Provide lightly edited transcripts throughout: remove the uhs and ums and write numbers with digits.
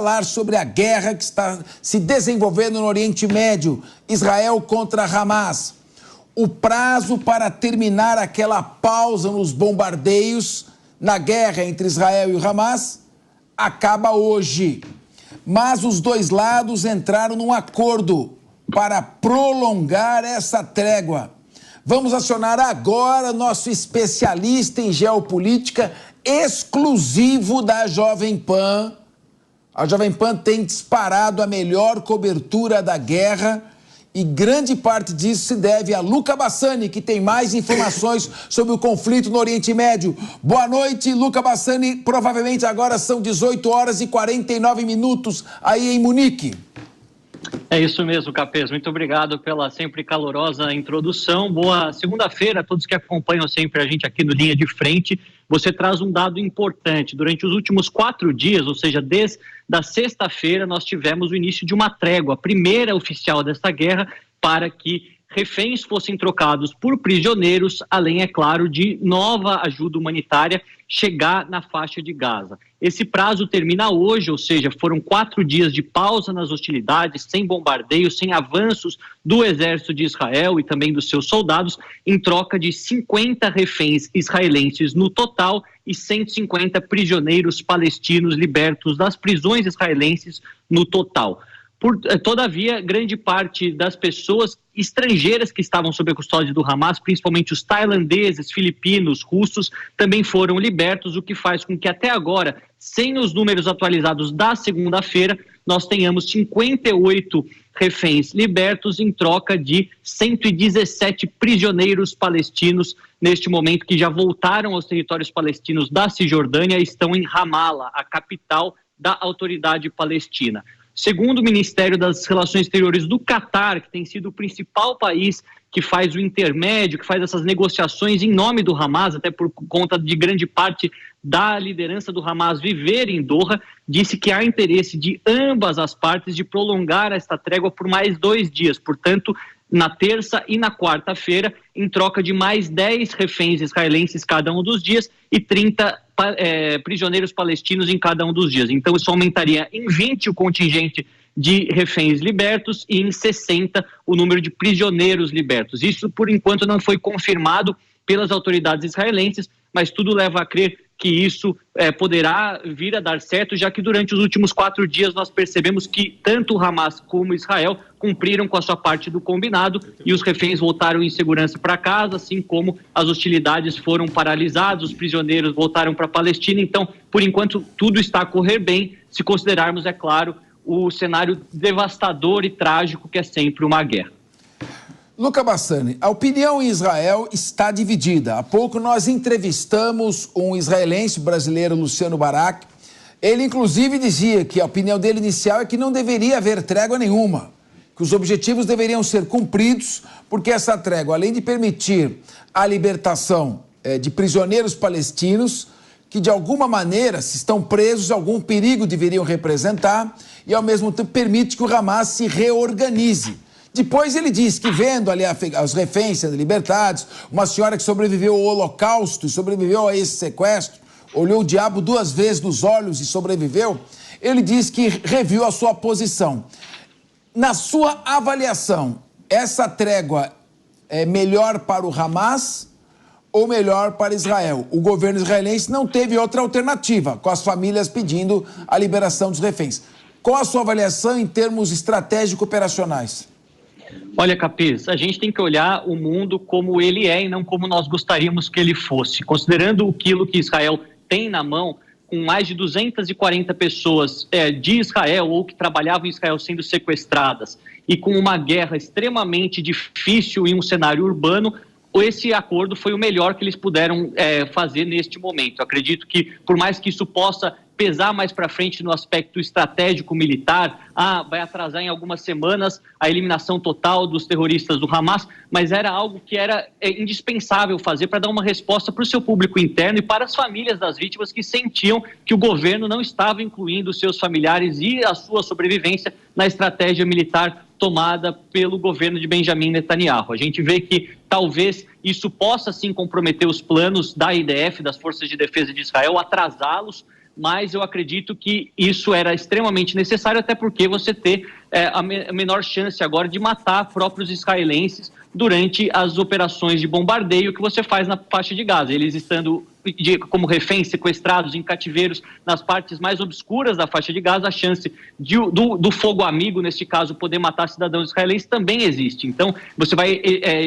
Falar sobre a guerra que está se desenvolvendo no Oriente Médio, Israel contra Hamas. O prazo para terminar aquela pausa nos bombardeios na guerra entre Israel e Hamas acaba hoje. Mas os dois lados entraram num acordo para prolongar essa trégua. Vamos acionar agora nosso especialista em geopolítica exclusivo da Jovem Pan. A Jovem Pan tem disparado a melhor cobertura da guerra e grande parte disso se deve a Luca Bassani, que tem mais informações sobre o conflito no Oriente Médio. Boa noite, Luca Bassani. Provavelmente agora são 18 horas e 49 minutos aí em Munique. É isso mesmo, Capês. Muito obrigado pela sempre calorosa introdução. Boa segunda-feira a todos que acompanham sempre a gente aqui no Linha de Frente. Você traz um dado importante. Durante os últimos 4 dias, ou seja, desde a sexta-feira, nós tivemos o início de uma trégua, a primeira oficial desta guerra, para que reféns fossem trocados por prisioneiros, além, é claro, de nova ajuda humanitária chegar na faixa de Gaza. Esse prazo termina hoje, ou seja, foram 4 dias de pausa nas hostilidades, sem bombardeios, sem avanços do exército de Israel e também dos seus soldados, em troca de 50 reféns israelenses no total e 150 prisioneiros palestinos libertos das prisões israelenses no total. Todavia, grande parte das pessoas estrangeiras que estavam sob a custódia do Hamas, principalmente os tailandeses, filipinos, russos, também foram libertos, o que faz com que até agora, sem os números atualizados da segunda-feira, nós tenhamos 58 reféns libertos em troca de 117 prisioneiros palestinos neste momento, que já voltaram aos territórios palestinos da Cisjordânia e estão em Ramallah, a capital da autoridade palestina. Segundo o Ministério das Relações Exteriores do Catar, que tem sido o principal país que faz o intermédio, que faz essas negociações em nome do Hamas, até por conta de grande parte da liderança do Hamas viver em Doha, disse que há interesse de ambas as partes de prolongar esta trégua por mais 2 dias. Portanto, na terça e na quarta-feira, em troca de mais 10 reféns israelenses cada um dos dias e 30 prisioneiros palestinos em cada um dos dias. Então, isso aumentaria em 20 o contingente de reféns libertos e em 60 o número de prisioneiros libertos. Isso, por enquanto, não foi confirmado pelas autoridades israelenses, mas tudo leva a crer que isso poderá vir a dar certo, já que durante os últimos 4 dias nós percebemos que tanto o Hamas como Israel cumpriram com a sua parte do combinado e os reféns voltaram em segurança para casa, assim como as hostilidades foram paralisadas, os prisioneiros voltaram para a Palestina. Então, por enquanto, tudo está a correr bem, se considerarmos, é claro, o cenário devastador e trágico que é sempre uma guerra. Luca Bassani, a opinião em Israel está dividida. Há pouco nós entrevistamos um israelense brasileiro, Luciano Barak. Ele, inclusive, dizia que a opinião dele inicial é que não deveria haver trégua nenhuma, que os objetivos deveriam ser cumpridos, porque essa trégua, além de permitir a libertação de prisioneiros palestinos, que de alguma maneira, se estão presos, algum perigo deveriam representar, e ao mesmo tempo permite que o Hamas se reorganize. Depois ele diz que vendo ali os reféns sendo libertados, uma senhora que sobreviveu ao Holocausto e sobreviveu a esse sequestro, olhou o diabo 2 vezes nos olhos e sobreviveu, ele diz que reviu a sua posição. Na sua avaliação, essa trégua é melhor para o Hamas ou melhor para Israel? O governo israelense não teve outra alternativa, com as famílias pedindo a liberação dos reféns. Qual a sua avaliação em termos estratégico-operacionais? Olha, Capês, a gente tem que olhar o mundo como ele é e não como nós gostaríamos que ele fosse. Considerando aquilo que Israel tem na mão, com mais de 240 pessoas de Israel ou que trabalhavam em Israel sendo sequestradas e com uma guerra extremamente difícil em um cenário urbano, esse acordo foi o melhor que eles puderam fazer neste momento. Eu acredito que, por mais que isso possa pesar mais para frente no aspecto estratégico militar, vai atrasar em algumas semanas a eliminação total dos terroristas do Hamas, mas era algo que era indispensável fazer para dar uma resposta para o seu público interno e para as famílias das vítimas que sentiam que o governo não estava incluindo seus familiares e a sua sobrevivência na estratégia militar tomada pelo governo de Benjamin Netanyahu. A gente vê que talvez isso possa sim comprometer os planos da IDF, das Forças de Defesa de Israel, atrasá-los, mas eu acredito que isso era extremamente necessário, até porque você ter a menor chance agora de matar próprios israelenses durante as operações de bombardeio que você faz na faixa de Gaza. Eles estando como reféns sequestrados em cativeiros nas partes mais obscuras da faixa de Gaza, a chance do fogo amigo, neste caso, poder matar cidadãos israelenses também existe. Então, você vai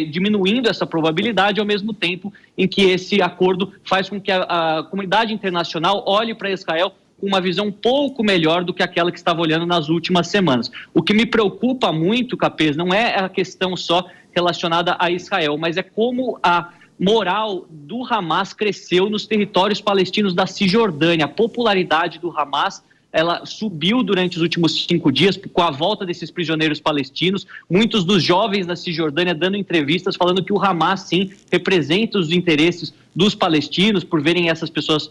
diminuindo essa probabilidade ao mesmo tempo em que esse acordo faz com que a comunidade internacional olhe para Israel com uma visão um pouco melhor do que aquela que estava olhando nas últimas semanas. O que me preocupa muito, Capês, não é a questão só relacionada a Israel, mas é como a moral do Hamas cresceu nos territórios palestinos da Cisjordânia. A popularidade do Hamas, ela subiu durante os últimos 5 dias com a volta desses prisioneiros palestinos. Muitos dos jovens da Cisjordânia dando entrevistas falando que o Hamas, sim, representa os interesses dos palestinos por verem essas pessoas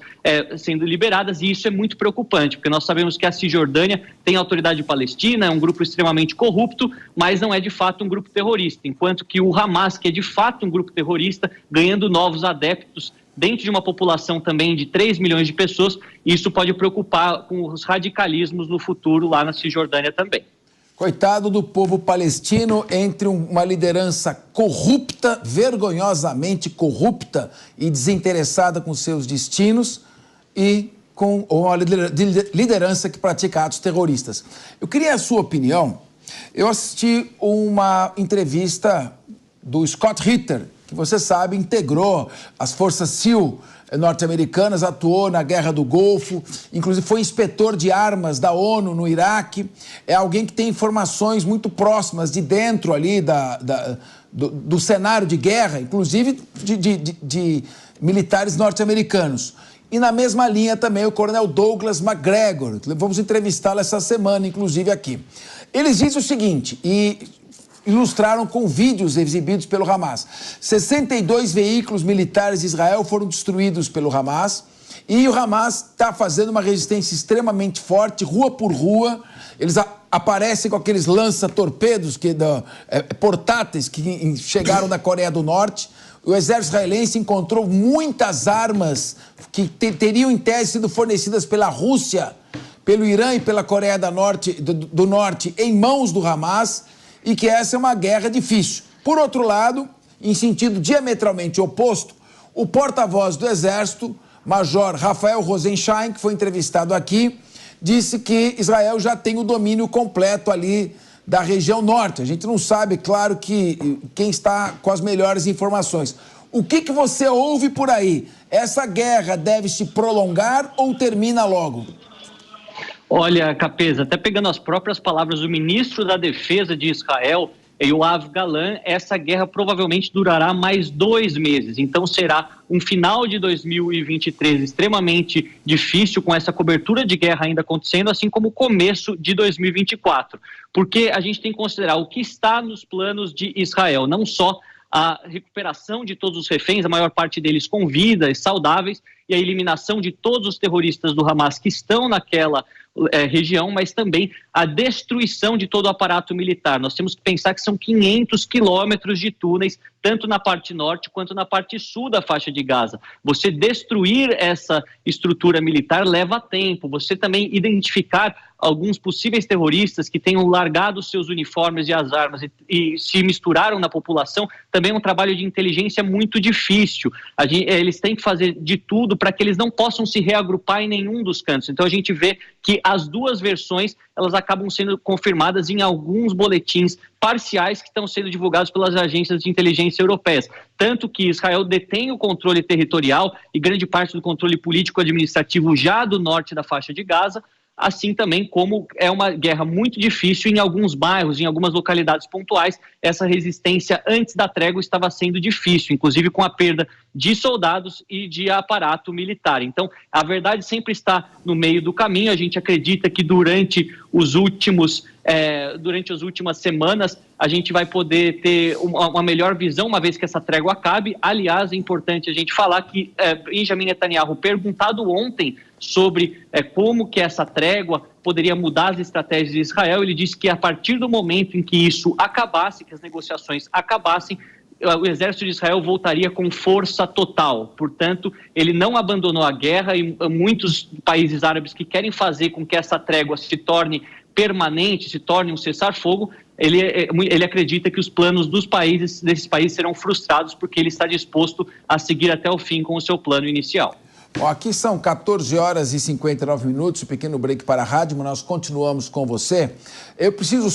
sendo liberadas, e isso é muito preocupante, porque nós sabemos que a Cisjordânia tem autoridade palestina, é um grupo extremamente corrupto, mas não é de fato um grupo terrorista, enquanto que o Hamas, que é de fato um grupo terrorista, ganhando novos adeptos dentro de uma população também de 3 milhões de pessoas, isso pode preocupar com os radicalismos no futuro lá na Cisjordânia também. Coitado do povo palestino, entre uma liderança corrupta, vergonhosamente corrupta e desinteressada com seus destinos, e com uma liderança que pratica atos terroristas. Eu queria a sua opinião. Eu assisti uma entrevista do Scott Ritter, que você sabe, integrou as forças SEAL norte-americanas, atuou na Guerra do Golfo, inclusive foi inspetor de armas da ONU no Iraque. É alguém que tem informações muito próximas de dentro ali do cenário de guerra, inclusive de militares norte-americanos. E na mesma linha também o coronel Douglas Macgregor, vamos entrevistá-lo essa semana, inclusive aqui. Eles dizem o seguinte, e ilustraram com vídeos exibidos pelo Hamas. 62 veículos militares de Israel foram destruídos pelo Hamas, e o Hamas está fazendo uma resistência extremamente forte, rua por rua. Eles aparecem com aqueles lança-torpedos portáteis que chegaram da Coreia do Norte. O exército israelense encontrou muitas armas que teriam em tese sido fornecidas pela Rússia, pelo Irã e pela Coreia do Norte em mãos do Hamas, e que essa é uma guerra difícil. Por outro lado, em sentido diametralmente oposto, o porta-voz do Exército, Major Rafael Rosenstein, que foi entrevistado aqui, disse que Israel já tem o domínio completo ali da região norte. A gente não sabe, claro, quem está com as melhores informações. O que você ouve por aí? Essa guerra deve se prolongar ou termina logo? Olha, Capês, até pegando as próprias palavras do ministro da Defesa de Israel, Yoav Galan, essa guerra provavelmente durará mais 2 meses. Então será um final de 2023 extremamente difícil, com essa cobertura de guerra ainda acontecendo, assim como o começo de 2024. Porque a gente tem que considerar o que está nos planos de Israel, não só a recuperação de todos os reféns, a maior parte deles com vida e saudáveis, e a eliminação de todos os terroristas do Hamas que estão naquela região, mas também a destruição de todo o aparato militar. Nós temos que pensar que são 500 quilômetros de túneis, tanto na parte norte quanto na parte sul da faixa de Gaza. Você destruir essa estrutura militar leva tempo. Você também identificar alguns possíveis terroristas que tenham largado seus uniformes e as armas e se misturaram na população, também é um trabalho de inteligência muito difícil. Eles têm que fazer de tudo para que eles não possam se reagrupar em nenhum dos cantos. Então a gente vê que as duas versões, elas acabam sendo confirmadas em alguns boletins parciais que estão sendo divulgados pelas agências de inteligência europeias. Tanto que Israel detém o controle territorial e grande parte do controle político-administrativo já do norte da faixa de Gaza, assim também como é uma guerra muito difícil em alguns bairros, em algumas localidades pontuais. Essa resistência antes da trégua estava sendo difícil, inclusive com a perda de soldados e de aparato militar. Então, a verdade sempre está no meio do caminho. A gente acredita que durante as últimas semanas a gente vai poder ter uma melhor visão, uma vez que essa trégua acabe. Aliás, é importante a gente falar que Benjamin Netanyahu, perguntado ontem sobre como que essa trégua poderia mudar as estratégias de Israel, ele disse que a partir do momento em que isso acabasse, que as negociações acabassem, o exército de Israel voltaria com força total. Portanto, ele não abandonou a guerra e muitos países árabes que querem fazer com que essa trégua se torne permanente, se torne um cessar-fogo, ele acredita que os planos desses países serão frustrados porque ele está disposto a seguir até o fim com o seu plano inicial. Bom, aqui são 14 horas e 59 minutos, um pequeno break para a rádio, mas nós continuamos com você. Eu preciso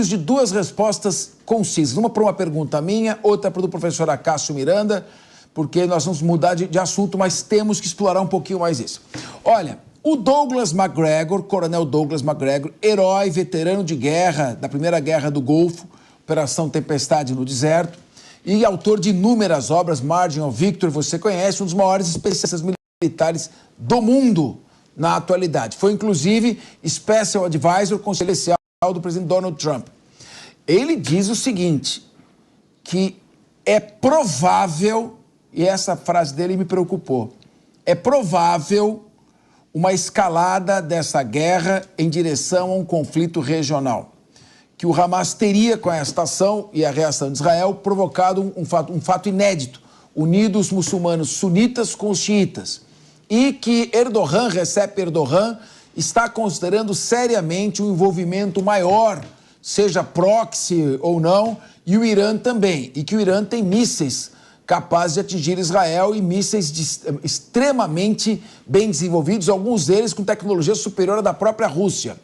de duas respostas concisas, uma para uma pergunta minha, outra para o professor Acácio Miranda, porque nós vamos mudar de assunto, mas temos que explorar um pouquinho mais isso. Olha, o Douglas Macgregor, coronel Douglas Macgregor, herói, veterano de guerra, da Primeira Guerra do Golfo, Operação Tempestade no Deserto, e autor de inúmeras obras, Margin of Victory, você conhece, um dos maiores especialistas militares do mundo na atualidade. Foi, inclusive, Special Advisor, conselheiro especial do presidente Donald Trump. Ele diz o seguinte, que é provável, e essa frase dele me preocupou, é provável uma escalada dessa guerra em direção a um conflito regional, que o Hamas teria, com esta ação e a reação de Israel, provocado um fato inédito, unido os muçulmanos sunitas com os xiitas, e que Recep Erdogan, está considerando seriamente um envolvimento maior, seja proxy ou não, e o Irã também, e que o Irã tem mísseis capazes de atingir Israel e mísseis extremamente bem desenvolvidos, alguns deles com tecnologia superior à da própria Rússia.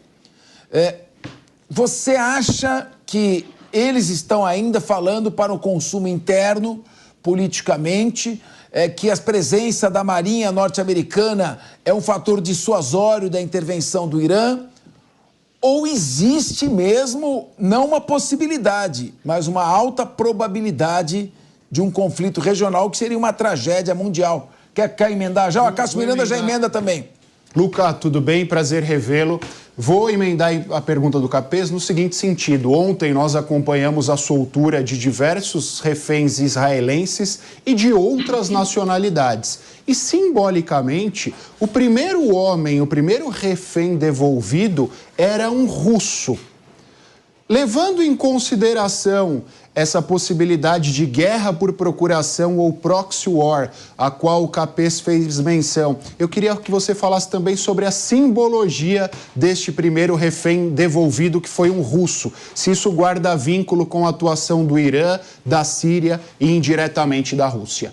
Você acha que eles estão ainda falando para o consumo interno, politicamente, que a presença da Marinha norte-americana é um fator dissuasório da intervenção do Irã? Ou existe mesmo, não uma possibilidade, mas uma alta probabilidade de um conflito regional que seria uma tragédia mundial? Quer emendar já? O Acácio Miranda já emenda também. Luca, tudo bem? Prazer revê-lo. Vou emendar a pergunta do Capês no seguinte sentido. Ontem nós acompanhamos a soltura de diversos reféns israelenses e de outras nacionalidades. E, simbolicamente, o primeiro refém devolvido era um russo. Levando em consideração essa possibilidade de guerra por procuração ou proxy war, a qual o Capês fez menção, eu queria que você falasse também sobre a simbologia deste primeiro refém devolvido, que foi um russo. Se isso guarda vínculo com a atuação do Irã, da Síria e indiretamente da Rússia.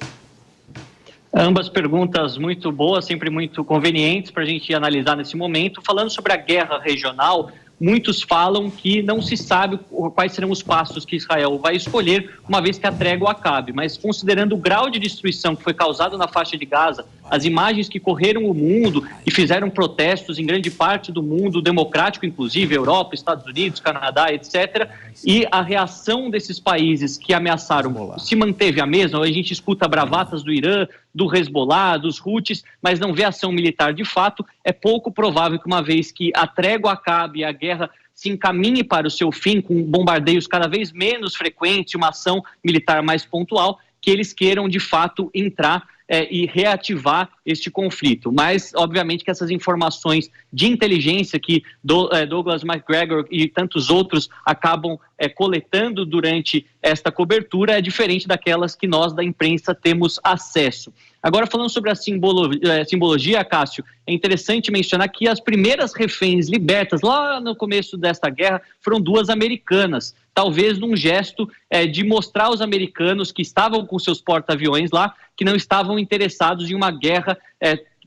Ambas perguntas muito boas, sempre muito convenientes para a gente analisar nesse momento. Falando sobre a guerra regional, muitos falam que não se sabe quais serão os passos que Israel vai escolher uma vez que a trégua acabe, mas considerando o grau de destruição que foi causado na faixa de Gaza, as imagens que correram o mundo e fizeram protestos em grande parte do mundo democrático, inclusive Europa, Estados Unidos, Canadá, etc., e a reação desses países que ameaçaram se manteve a mesma. A gente escuta bravatas do Irã, do Hezbollah, dos Houthis, mas não vê ação militar de fato. É pouco provável que, uma vez que a trégua acabe e a guerra se encaminhe para o seu fim, com bombardeios cada vez menos frequentes, uma ação militar mais pontual, que eles queiram de fato entrar e reativar este conflito. Mas, obviamente, que essas informações de inteligência que Douglas Macgregor e tantos outros acabam coletando durante esta cobertura é diferente daquelas que nós da imprensa temos acesso. Agora, falando sobre a simbologia, Cássio, é interessante mencionar que as primeiras reféns libertas lá no começo desta guerra foram duas americanas, talvez num gesto de mostrar aos americanos que estavam com seus porta-aviões lá, que não estavam interessados em uma guerra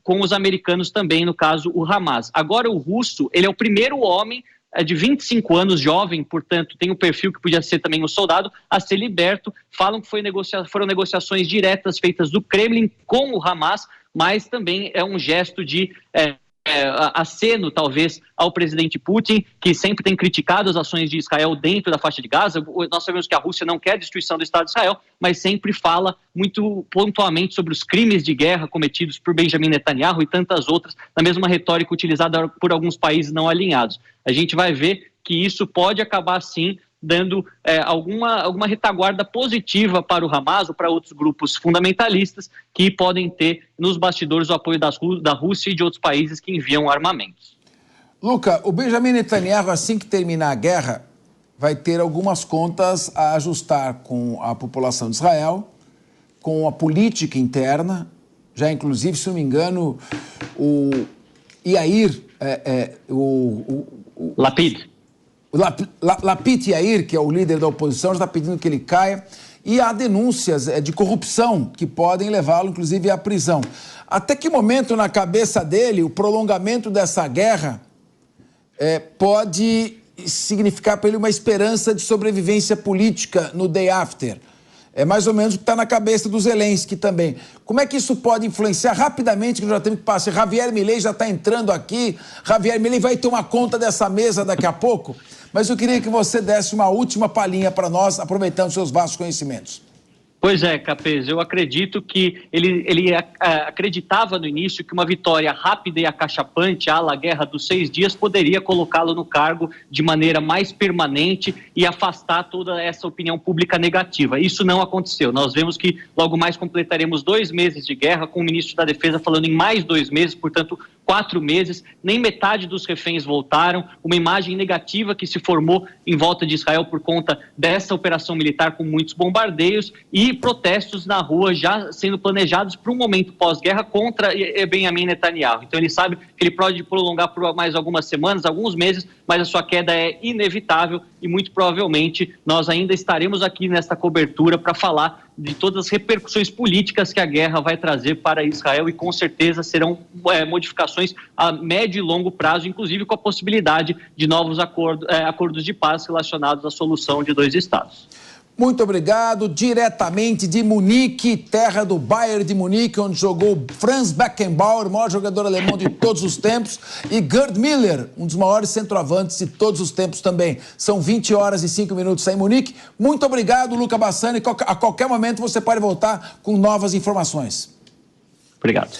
com os americanos também, no caso o Hamas. Agora o russo, ele é o primeiro homem de 25 anos, jovem, portanto tem o perfil que podia ser também um soldado, a ser liberto. Falam que foram negociações diretas feitas do Kremlin com o Hamas, mas também é um gesto de aceno, talvez, ao presidente Putin, que sempre tem criticado as ações de Israel dentro da faixa de Gaza. Nós sabemos que a Rússia não quer a destruição do Estado de Israel, mas sempre fala muito pontualmente sobre os crimes de guerra cometidos por Benjamin Netanyahu e tantas outras, na mesma retórica utilizada por alguns países não alinhados. A gente vai ver que isso pode acabar, sim, dando alguma retaguarda positiva para o Hamas ou para outros grupos fundamentalistas que podem ter nos bastidores o apoio da Rússia e de outros países que enviam armamentos. Luca, o Benjamin Netanyahu, assim que terminar a guerra, vai ter algumas contas a ajustar com a população de Israel, com a política interna. Já, inclusive, se não me engano, o Yair, Lapid. Lapid Yair, que é o líder da oposição, já está pedindo que ele caia. E há denúncias de corrupção que podem levá-lo, inclusive, à prisão. Até que momento, na cabeça dele, o prolongamento dessa guerra pode significar para ele uma esperança de sobrevivência política no day after? É mais ou menos o que está na cabeça do Zelensky também. Como é que isso pode influenciar rapidamente, que nós já temos que passar? Javier Milei já está entrando aqui. Javier Milei vai tomar conta dessa mesa daqui a pouco. Mas eu queria que você desse uma última palhinha para nós, aproveitando seus vastos conhecimentos. Pois é, Capês, eu acredito que ele acreditava no início que uma vitória rápida e acachapante, à guerra dos 6 dias, poderia colocá-lo no cargo de maneira mais permanente e afastar toda essa opinião pública negativa. Isso não aconteceu. Nós vemos que logo mais completaremos 2 meses de guerra, com o ministro da Defesa falando em mais 2 meses, portanto, 4 meses. Nem metade dos reféns voltaram. Uma imagem negativa que se formou em volta de Israel por conta dessa operação militar com muitos bombardeios e protestos na rua já sendo planejados para um momento pós-guerra contra Benjamin Netanyahu. Então ele sabe que ele pode prolongar por mais algumas semanas, alguns meses, mas a sua queda é inevitável e muito provavelmente nós ainda estaremos aqui nesta cobertura para falar de todas as repercussões políticas que a guerra vai trazer para Israel e com certeza serão modificações a médio e longo prazo, inclusive com a possibilidade de novos acordos de paz relacionados à solução de 2 estados. Muito obrigado. Diretamente de Munique, terra do Bayern de Munique, onde jogou Franz Beckenbauer, o maior jogador alemão de todos os tempos, e Gerd Müller, um dos maiores centroavantes de todos os tempos também. São 20 horas e 5 minutos em Munique. Muito obrigado, Luca Bassani. A qualquer momento você pode voltar com novas informações. Obrigado.